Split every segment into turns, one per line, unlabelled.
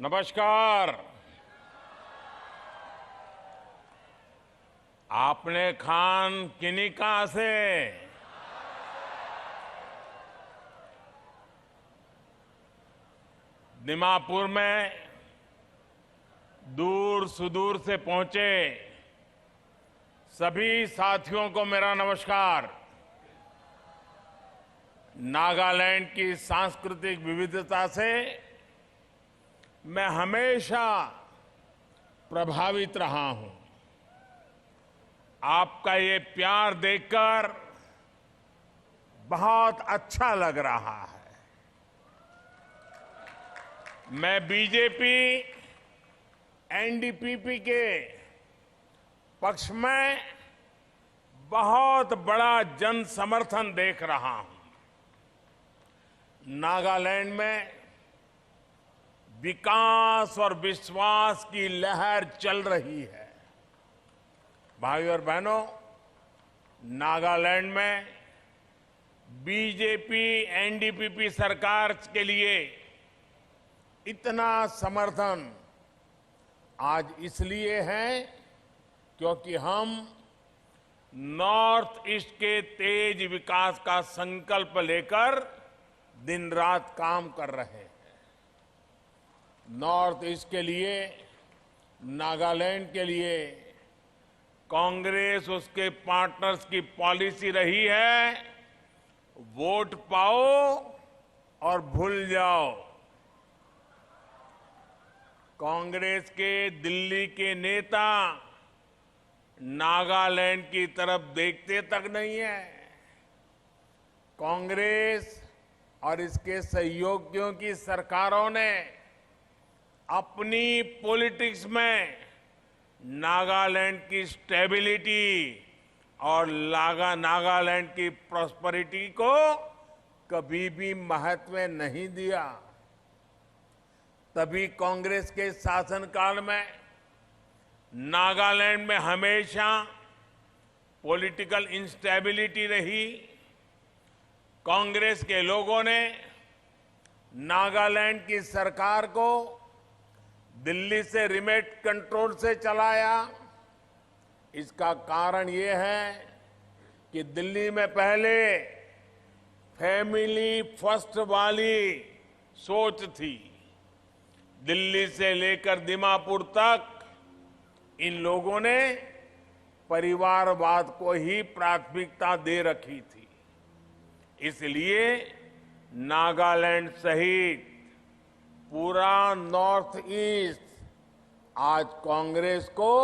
नमस्कार। आपने खान किन्हीं कहां से? दीमापुर में दूर सुदूर से पहुंचे सभी साथियों को मेरा नमस्कार। नागालैंड की सांस्कृतिक विविधता से मैं हमेशा प्रभावित रहा हूं। आपका ये प्यार देखकर बहुत अच्छा लग रहा है। मैं बीजेपी एनडीपीपी के पक्ष में बहुत बड़ा जन समर्थन देख रहा हूं। नागालैंड में विकास और विश्वास की लहर चल रही है। भाइयों और बहनों, नागालैंड में बीजेपी एनडीपीपी सरकार के लिए इतना समर्थन आज इसलिए है क्योंकि हम नॉर्थ ईस्ट के तेज विकास का संकल्प लेकर दिन रात काम कर रहे हैं। नॉर्थ ईस्ट के लिए, नागालैंड के लिए कांग्रेस उसके पार्टनर्स की पॉलिसी रही है, वोट पाओ और भूल जाओ। कांग्रेस के दिल्ली के नेता नागालैंड की तरफ देखते तक नहीं है। कांग्रेस और इसके सहयोगियों की सरकारों ने अपनी पॉलिटिक्स में नागालैंड की स्टेबिलिटी और नागालैंड की प्रॉस्पेरिटी को कभी भी महत्व नहीं दिया। तभी कांग्रेस के शासनकाल में नागालैंड में हमेशा पॉलिटिकल इंस्टेबिलिटी रही। कांग्रेस के लोगों ने नागालैंड की सरकार को दिल्ली से रिमोट कंट्रोल से चलाया। इसका कारण ये है कि दिल्ली में पहले फैमिली फर्स्ट वाली सोच थी। दिल्ली से लेकर दीमापुर तक इन लोगों ने परिवारवाद को ही प्राथमिकता दे रखी थी। इसलिए नागालैंड सहित पूरा नॉर्थ ईस्ट आज कांग्रेस को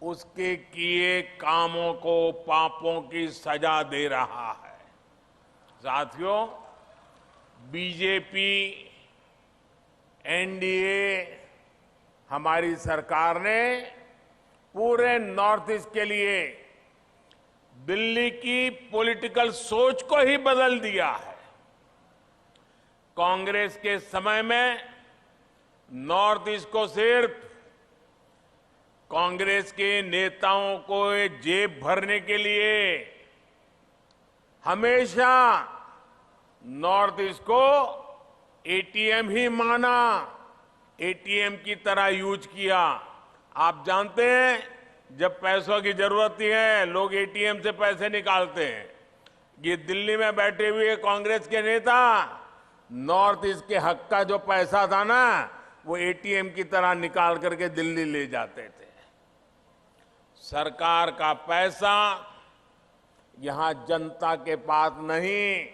उसके किए कामों को, पापों की सजा दे रहा है। साथियों, बीजेपी एनडीए हमारी सरकार ने पूरे नॉर्थ ईस्ट के लिए दिल्ली की पॉलिटिकल सोच को ही बदल दिया है। कांग्रेस के समय में नॉर्थ ईस्ट को सिर्फ कांग्रेस के नेताओं को जेब भरने के लिए हमेशा नॉर्थ ईस्ट को एटीएम ही माना, एटीएम की तरह यूज किया। आप जानते हैं, जब पैसों की जरूरत है लोग एटीएम से पैसे निकालते हैं। ये दिल्ली में बैठे हुए कांग्रेस के नेता नॉर्थ ईस्ट के हक का जो पैसा था ना, वो एटीएम की तरह निकाल करके दिल्ली ले जाते थे। सरकार का पैसा यहां जनता के पास नहीं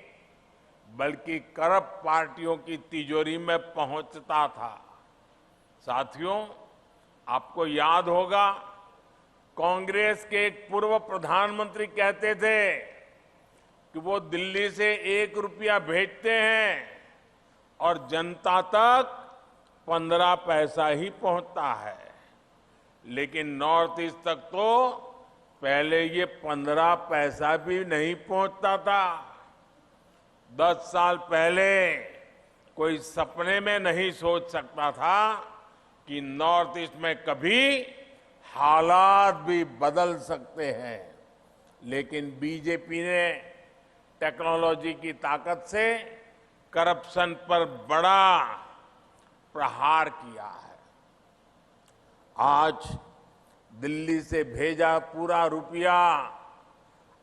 बल्कि करप्ट पार्टियों की तिजोरी में पहुंचता था। साथियों, आपको याद होगा, कांग्रेस के एक पूर्व प्रधानमंत्री कहते थे कि वो दिल्ली से 1 रुपया भेजते हैं और जनता तक 15 पैसा ही पहुंचता है। लेकिन नॉर्थ ईस्ट तक तो पहले ये 15 पैसा भी नहीं पहुंचता था। 10 साल पहले कोई सपने में नहीं सोच सकता था कि नॉर्थ ईस्ट में कभी हालात भी बदल सकते हैं। लेकिन बीजेपी ने टेक्नोलॉजी की ताकत से करप्शन पर बड़ा प्रहार किया है। आज दिल्ली से भेजा पूरा रुपया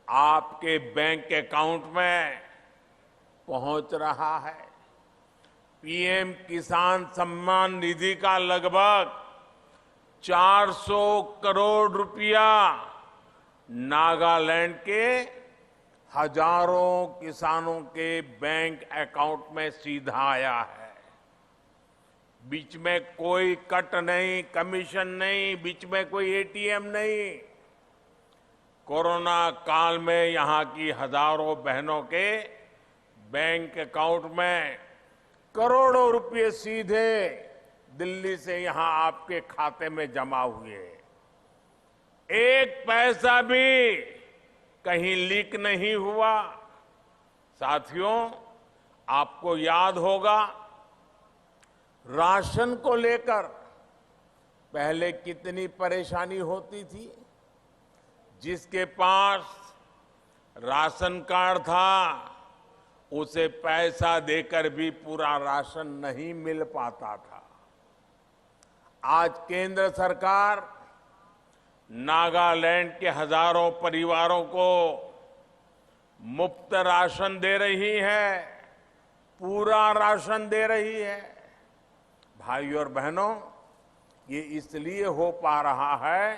आपके बैंक अकाउंट में पहुंच रहा है। पीएम किसान सम्मान निधि का लगभग 400 करोड़ रुपया नागालैंड के हजारों किसानों के बैंक अकाउंट में सीधा आया है। बीच में कोई कट नहीं, कमीशन नहीं, बीच में कोई एटीएम नहीं। कोरोना काल में यहां की हजारों बहनों के बैंक अकाउंट में करोड़ों रुपए सीधे दिल्ली से यहां आपके खाते में जमा हुए। एक पैसा भी कहीं लीक नहीं हुआ। साथियों, आपको याद होगा राशन को लेकर पहले कितनी परेशानी होती थी। जिसके पास राशन कार्ड था उसे पैसा देकर भी पूरा राशन नहीं मिल पाता था। आज केंद्र सरकार नागालैंड के हजारों परिवारों को मुफ्त राशन दे रही है, पूरा राशन दे रही है। भाइयों और बहनों, ये इसलिए हो पा रहा है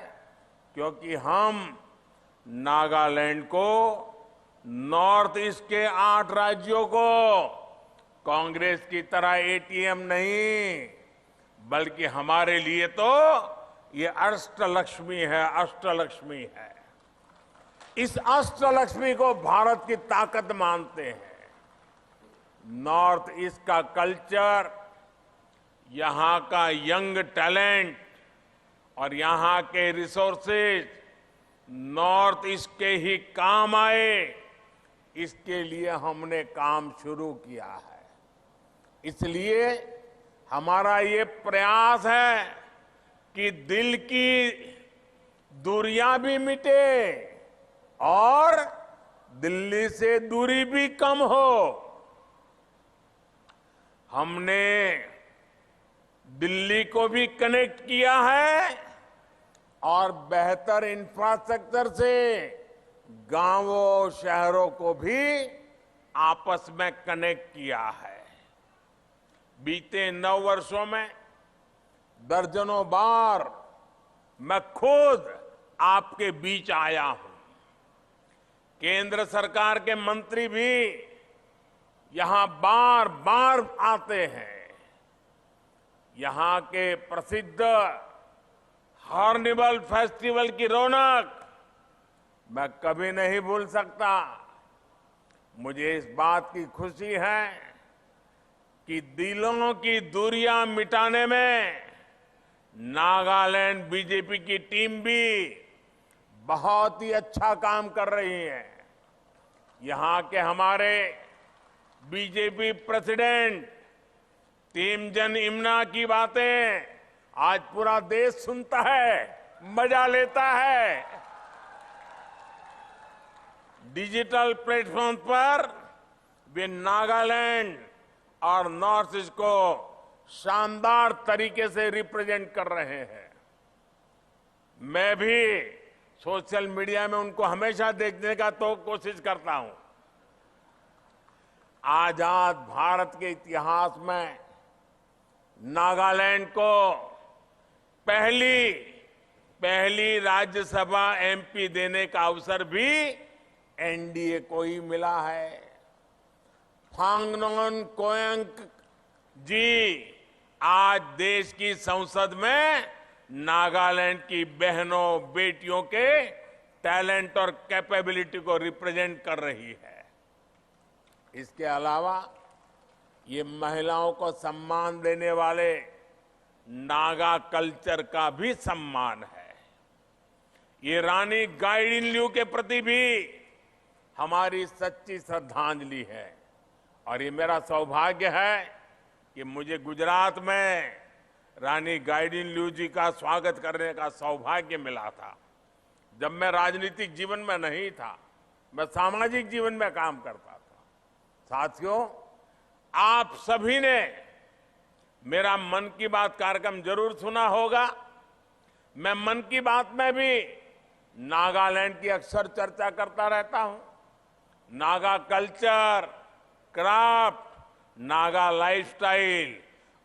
क्योंकि हम नागालैंड को, नॉर्थ ईस्ट के 8 राज्यों को कांग्रेस की तरह एटीएम नहीं, बल्कि हमारे लिए तो ये अष्टलक्ष्मी है, अष्टलक्ष्मी है। इस अष्टलक्ष्मी को भारत की ताकत मानते हैं। नॉर्थ ईस्ट का कल्चर, यहां का यंग टैलेंट और यहां के रिसोर्सेज नॉर्थ ईस्ट के ही काम आए, इसके लिए हमने काम शुरू किया है। इसलिए हमारा ये प्रयास है कि दिल की दूरियां भी मिटे और दिल्ली से दूरी भी कम हो। हमने दिल्ली को भी कनेक्ट किया है और बेहतर इंफ्रास्ट्रक्चर से गांवों, शहरों को भी आपस में कनेक्ट किया है। बीते 9 वर्षों में दर्जनों बार मैं खुद आपके बीच आया हूं। केंद्र सरकार के मंत्री भी यहां बार बार आते हैं। यहां के प्रसिद्ध हॉर्निबल फेस्टिवल की रौनक मैं कभी नहीं भूल सकता। मुझे इस बात की खुशी है कि दिलों की दूरियां मिटाने में नागालैंड बीजेपी की टीम भी बहुत ही अच्छा काम कर रही है। यहां के हमारे बीजेपी प्रेसिडेंट टीमजन इमना की बातें आज पूरा देश सुनता है, मजा लेता है। डिजिटल प्लेटफॉर्म पर वे नागालैंड और नॉर्थ ईस्ट को शानदार तरीके से रिप्रेजेंट कर रहे हैं। मैं भी सोशल मीडिया में उनको हमेशा देखने का तो कोशिश करता हूं। आजाद भारत के इतिहास में नागालैंड को पहली राज्यसभा एमपी देने का अवसर भी एनडीए को ही मिला है। फांगनोन कोयंक जी आज देश की संसद में नागालैंड की बहनों, बेटियों के टैलेंट और कैपेबिलिटी को रिप्रेजेंट कर रही है। इसके अलावा ये महिलाओं को सम्मान देने वाले नागा कल्चर का भी सम्मान है। ये रानी गाइडिनल्यू के प्रति भी हमारी सच्ची श्रद्धांजलि है। और ये मेरा सौभाग्य है कि मुझे गुजरात में रानी गाइडिनल्यू जी का स्वागत करने का सौभाग्य मिला था। जब मैं राजनीतिक जीवन में नहीं था, मैं सामाजिक जीवन में काम करता था। साथियों, आप सभी ने मेरा मन की बात कार्यक्रम जरूर सुना होगा। मैं मन की बात में भी नागालैंड की अक्सर चर्चा करता रहता हूं। Naga culture, craft, Naga lifestyle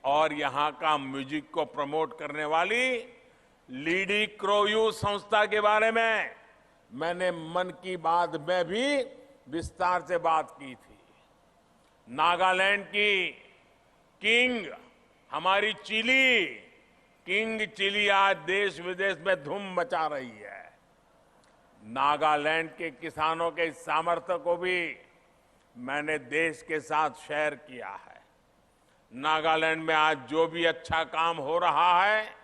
और यहां का म्यूजिक को प्रमोट करने वाली लीडी क्रोयू संस्था के बारे में मैंने मन की बात में भी विस्तार से बात की थी। नागालैंड की किंग हमारी चिली, किंग चिली आज देश विदेश में धूम मचा रही है। नागालैंड के किसानों के इस सामर्थ्य को भी मैंने देश के साथ शेयर किया है। नागालैंड में आज जो भी अच्छा काम हो रहा है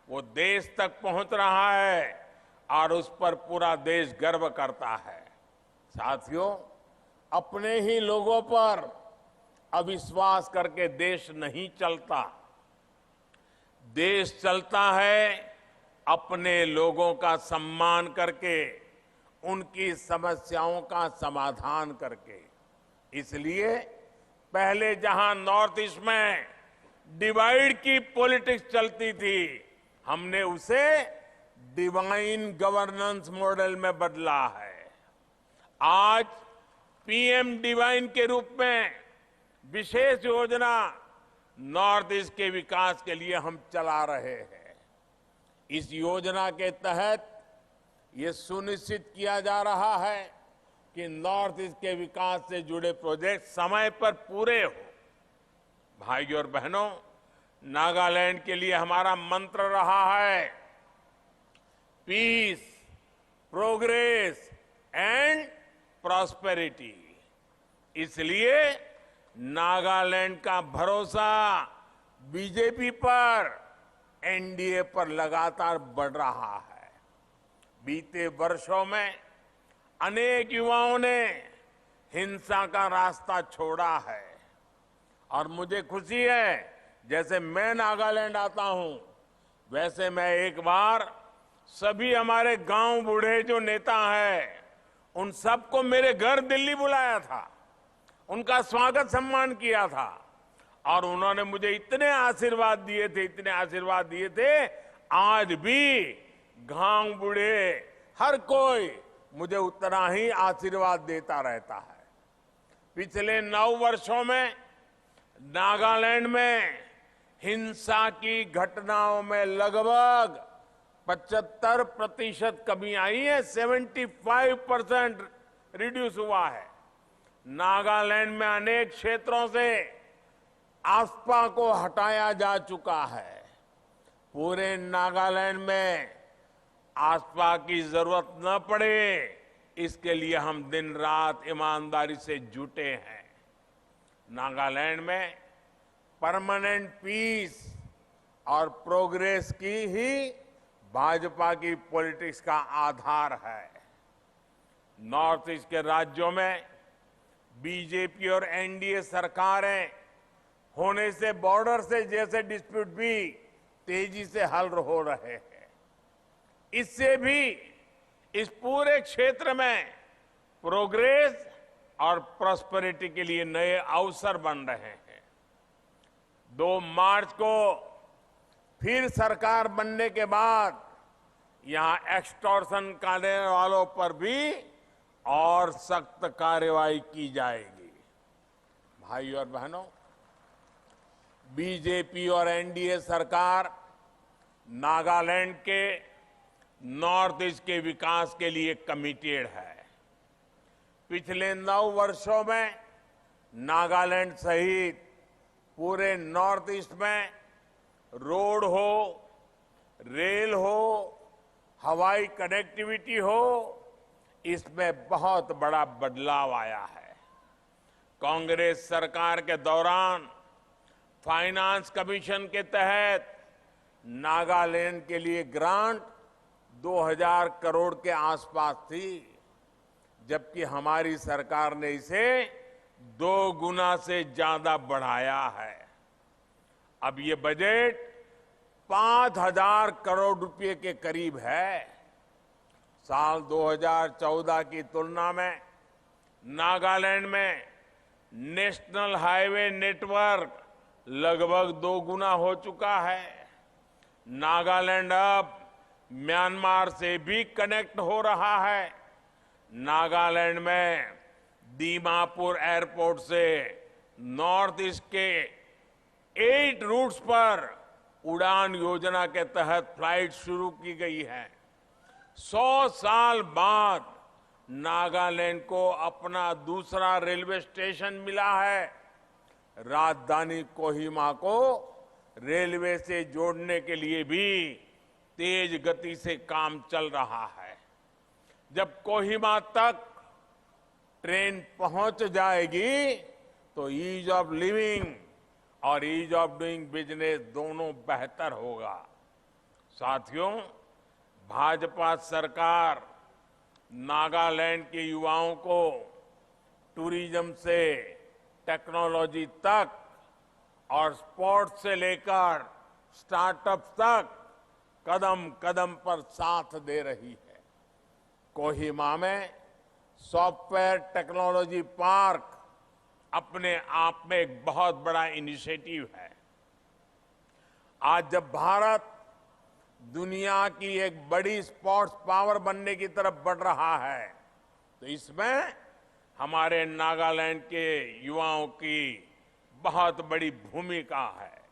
वो देश तक पहुंच रहा है और उस पर पूरा देश गर्व करता है। साथियों, अपने ही लोगों पर अविश्वास करके देश नहीं चलता। देश चलता है अपने लोगों का सम्मान करके, उनकी समस्याओं का समाधान करके। इसलिए पहले जहां नॉर्थ ईस्ट में डिवाइड की पॉलिटिक्स चलती थी, हमने उसे डिवाइन गवर्नेंस मॉडल में बदला है। आज पीएम डिवाइन के रूप में विशेष योजना नॉर्थ ईस्ट के विकास के लिए हम चला रहे हैं। इस योजना के तहत ये सुनिश्चित किया जा रहा है कि नॉर्थ ईस्ट के विकास से जुड़े प्रोजेक्ट समय पर पूरे हो। भाइयों और बहनों, नागालैंड के लिए हमारा मंत्र रहा है पीस, प्रोग्रेस एंड प्रॉस्पेरिटी। इसलिए नागालैंड का भरोसा बीजेपी पर, एनडीए पर लगातार बढ़ रहा है। बीते वर्षों में अनेक युवाओं ने हिंसा का रास्ता छोड़ा है और मुझे खुशी है, जैसे मैं नागालैंड आता हूं वैसे मैं एक बार सभी हमारे गांव बूढ़े जो नेता हैं उन सबको मेरे घर दिल्ली बुलाया था, उनका स्वागत सम्मान किया था और उन्होंने मुझे इतने आशीर्वाद दिए थे। आज भी गांव बूढ़े हर कोई मुझे उतना ही आशीर्वाद देता रहता है। पिछले 9 वर्षों में नागालैंड में हिंसा की घटनाओं में लगभग 75% कमी आई है, 75% रिड्यूस हुआ है। नागालैंड में अनेक क्षेत्रों से आस्पा को हटाया जा चुका है। पूरे नागालैंड में आस्पा की जरूरत न पड़े, इसके लिए हम दिन रात ईमानदारी से जुटे हैं। नागालैंड में परमानेंट पीस और प्रोग्रेस की ही भाजपा की पॉलिटिक्स का आधार है। नॉर्थ ईस्ट के राज्यों में बीजेपी और एनडीए सरकारें होने से बॉर्डर से जैसे डिस्प्यूट भी तेजी से हल हो रहे हैं। इससे भी इस पूरे क्षेत्र में प्रोग्रेस और प्रॉस्पेरिटी के लिए नए अवसर बन रहे हैं। 2 मार्च को फिर सरकार बनने के बाद यहां एक्सटॉर्शन करने वालों पर भी और सख्त कार्रवाई की जाएगी। भाइयों और बहनों, बीजेपी और एनडीए सरकार नागालैंड के नॉर्थ ईस्ट के विकास के लिए कमिटेड है। पिछले 9 वर्षों में नागालैंड सहित पूरे नॉर्थ ईस्ट में रोड हो, रेल हो, हवाई कनेक्टिविटी हो, इसमें बहुत बड़ा बदलाव आया है। कांग्रेस सरकार के दौरान फाइनेंस कमीशन के तहत नागालैंड के लिए ग्रांट 2000 करोड़ के आसपास थी, जबकि हमारी सरकार ने इसे 2 गुना से ज्यादा बढ़ाया है। अब ये बजट 5000 करोड़ रुपए के करीब है। साल 2014 की तुलना में नागालैंड में नेशनल हाईवे नेटवर्क लगभग 2 गुना हो चुका है। नागालैंड अब म्यांमार से भी कनेक्ट हो रहा है। नागालैंड में दीमापुर एयरपोर्ट से नॉर्थ ईस्ट के 8 रूट्स पर उड़ान योजना के तहत फ्लाइट शुरू की गई है। 100 साल बाद नागालैंड को अपना दूसरा रेलवे स्टेशन मिला है। राजधानी कोहिमा को रेलवे से जोड़ने के लिए भी तेज गति से काम चल रहा है। जब कोहिमा तक ट्रेन पहुंच जाएगी तो ईज ऑफ लिविंग और ईज ऑफ डूइंग बिजनेस दोनों बेहतर होगा। साथियों, भाजपा सरकार नागालैंड के युवाओं को टूरिज्म से टेक्नोलॉजी तक और स्पोर्ट्स से लेकर स्टार्टअप तक कदम कदम पर साथ दे रही है। कोहिमा में सॉफ्टवेयर टेक्नोलॉजी पार्क अपने आप में एक बहुत बड़ा इनिशिएटिव है। आज जब भारत दुनिया की एक बड़ी स्पोर्ट्स पावर बनने की तरफ बढ़ रहा है, तो इसमें हमारे नागालैंड के युवाओं की बहुत बड़ी भूमिका है।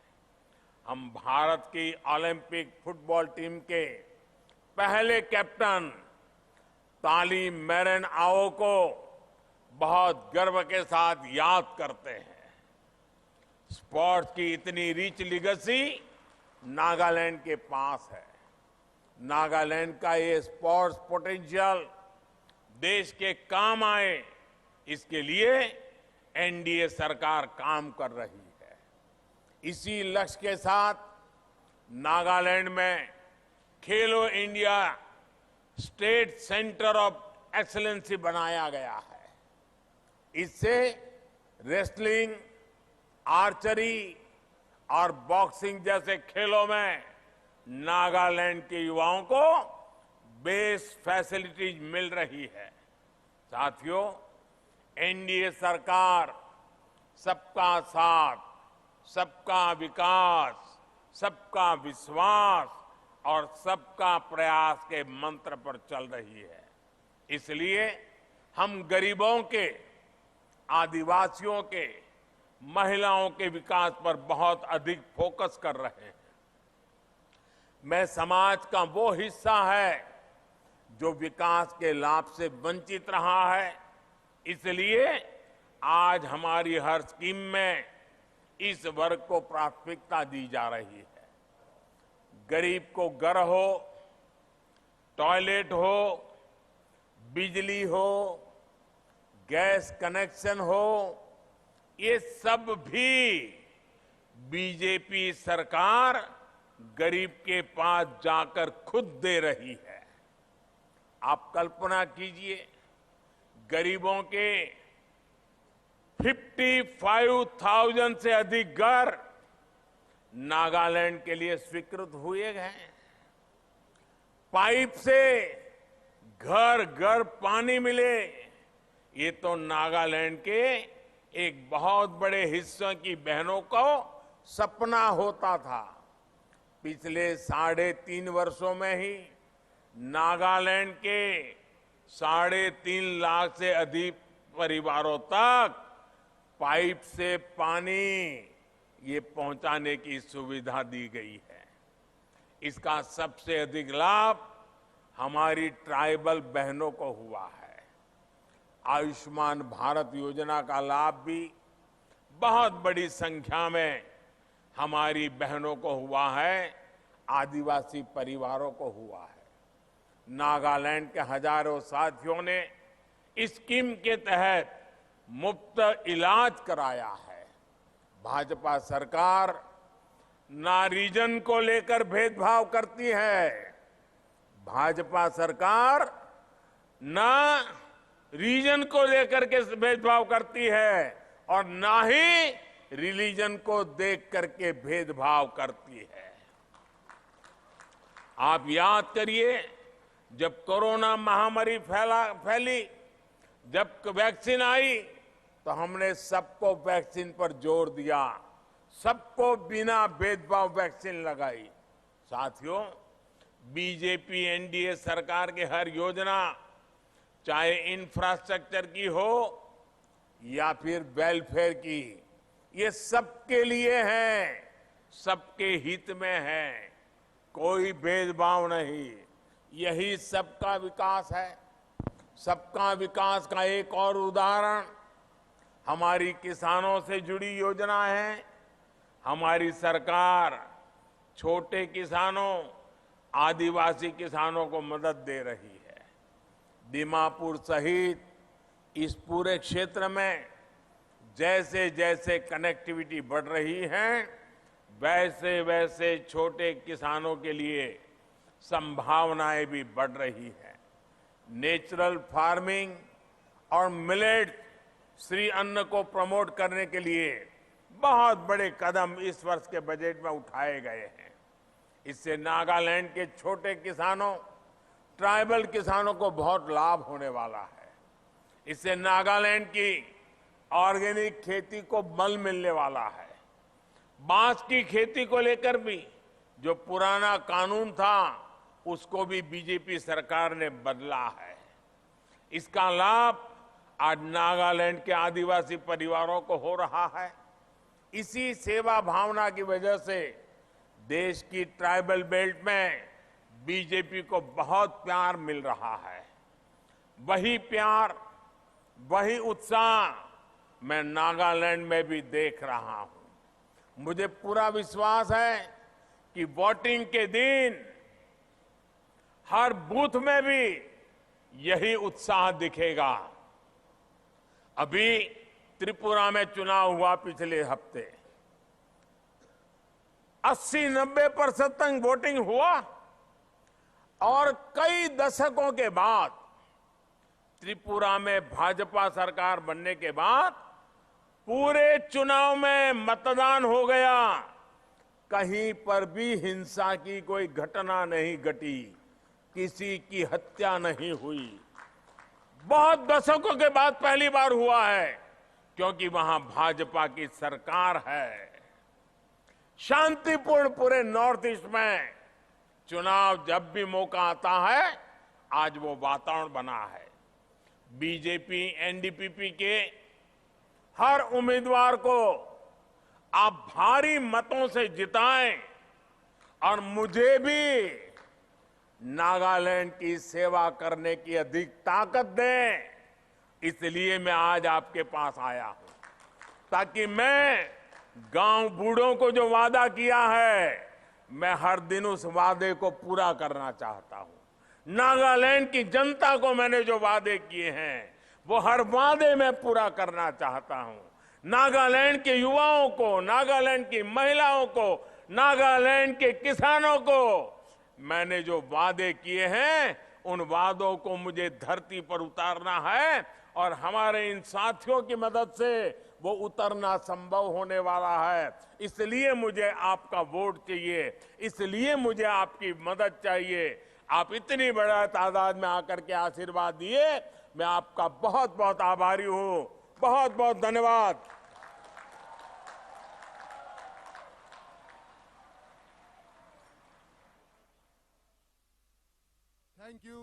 हम भारत की ओलंपिक फुटबॉल टीम के पहले कैप्टन ताली मेरन आओ को बहुत गर्व के साथ याद करते हैं। स्पोर्ट्स की इतनी रिच लिगेसी नागालैंड के पास है। नागालैंड का ये स्पोर्ट्स पोटेंशियल देश के काम आए, इसके लिए एनडीए सरकार काम कर रही है। इसी लक्ष्य के साथ नागालैंड में खेलो India state centre of excellency बनाया गया है। इससे रेसलिंग, आर्चरी और बॉक्सिंग जैसे खेलों में नागालैंड के युवाओं को बेस्ट फैसिलिटीज मिल रही है। साथियों, एनडीए सरकार सबका साथ, सबका विकास, सबका विश्वास और सबका प्रयास के मंत्र पर चल रही है। इसलिए हम गरीबों के, आदिवासियों के, महिलाओं के विकास पर बहुत अधिक फोकस कर रहे हैं। मैं समाज का वो हिस्सा है जो विकास के लाभ से वंचित रहा है, इसलिए आज हमारी हर स्कीम में इस वर्ग को प्राथमिकता दी जा रही है। गरीब को घर हो, टॉयलेट हो, बिजली हो, गैस कनेक्शन हो, ये सब भी बीजेपी सरकार गरीब के पास जाकर खुद दे रही है। आप कल्पना कीजिए, गरीबों के 55,000 से अधिक घर नागालैंड के लिए स्वीकृत हुए हैं। पाइप से घर घर पानी मिले, ये तो नागालैंड के एक बहुत बड़े हिस्से की बहनों को सपना होता था। पिछले 3.5 वर्षों में ही नागालैंड के 3.5 लाख से अधिक परिवारों तक पाइप से पानी ये पहुंचाने की सुविधा दी गई है। इसका सबसे अधिक लाभ हमारी ट्राइबल बहनों को हुआ है। आयुष्मान भारत योजना का लाभ भी बहुत बड़ी संख्या में हमारी बहनों को हुआ है, आदिवासी परिवारों को हुआ है। नागालैंड के हजारों साथियों ने इस स्कीम के तहत मुफ्त इलाज कराया है। भाजपा सरकार ना रीजन को लेकर भेदभाव करती है। भाजपा सरकार ना रीजन को लेकर के भेदभाव करती है और ना ही रिलीजन को देख करके भेदभाव करती है। आप याद करिए, जब कोरोना महामारी फैली, जब वैक्सीन आई, तो हमने सबको वैक्सीन पर जोर दिया। सबको बिना भेदभाव वैक्सीन लगाई। साथियों, बीजेपी एनडीए सरकार की हर योजना, चाहे इंफ्रास्ट्रक्चर की हो या फिर वेलफेयर की, ये सबके लिए है, सबके हित में है, कोई भेदभाव नहीं। यही सबका विकास है। सबका विकास का एक और उदाहरण हमारी किसानों से जुड़ी योजना है। हमारी सरकार छोटे किसानों, आदिवासी किसानों को मदद दे रही है। दीमापुर सहित इस पूरे क्षेत्र में जैसे जैसे कनेक्टिविटी बढ़ रही है, वैसे वैसे छोटे किसानों के लिए संभावनाएं भी बढ़ रही है। नेचुरल फार्मिंग और मिलेट श्री अन्न को प्रमोट करने के लिए बहुत बड़े कदम इस वर्ष के बजट में उठाए गए हैं। इससे नागालैंड के छोटे किसानों, ट्राइबल किसानों को बहुत लाभ होने वाला है। इससे नागालैंड की ऑर्गेनिक खेती को बल मिलने वाला है। बांस की खेती को लेकर भी जो पुराना कानून था, उसको भी बीजेपी सरकार ने बदला है। इसका लाभ आज नागालैंड के आदिवासी परिवारों को हो रहा है। इसी सेवा भावना की वजह से देश की ट्राइबल बेल्ट में बीजेपी को बहुत प्यार मिल रहा है। वही प्यार, वही उत्साह मैं नागालैंड में भी देख रहा हूं। मुझे पूरा विश्वास है कि वोटिंग के दिन हर बूथ में भी यही उत्साह दिखेगा। अभी त्रिपुरा में चुनाव हुआ पिछले हफ्ते, 80-90% तक वोटिंग हुआ और कई दशकों के बाद त्रिपुरा में भाजपा सरकार बनने के बाद पूरे चुनाव में मतदान हो गया। कहीं पर भी हिंसा की कोई घटना नहीं घटी, किसी की हत्या नहीं हुई। बहुत दशकों के बाद पहली बार हुआ है, क्योंकि वहां भाजपा की सरकार है। शांतिपूर्ण पूरे नॉर्थ ईस्ट में चुनाव जब भी मौका आता है, आज वो वातावरण बना है। बीजेपी एनडीपीपी के हर उम्मीदवार को आप भारी मतों से जिताएं और मुझे भी नागालैंड की सेवा करने की अधिक ताकत दें। इसलिए मैं आज आपके पास आया हूं, ताकि मैं गांव बूढ़ों को जो वादा किया है, मैं हर दिन उस वादे को पूरा करना चाहता हूं। नागालैंड की जनता को मैंने जो वादे किए हैं, वो हर वादे में पूरा करना चाहता हूं। नागालैंड के युवाओं को, नागालैंड की महिलाओं को, नागालैंड के किसानों को मैंने जो वादे किए हैं, उन वादों को मुझे धरती पर उतारना है और हमारे इन साथियों की मदद से वो उतरना संभव होने वाला है। इसलिए मुझे आपका वोट चाहिए, इसलिए मुझे आपकी मदद चाहिए। आप इतनी बड़ा तादाद में आकर के आशीर्वाद दिए, मैं आपका बहुत बहुत आभारी हूं। बहुत बहुत धन्यवाद।
Thank you.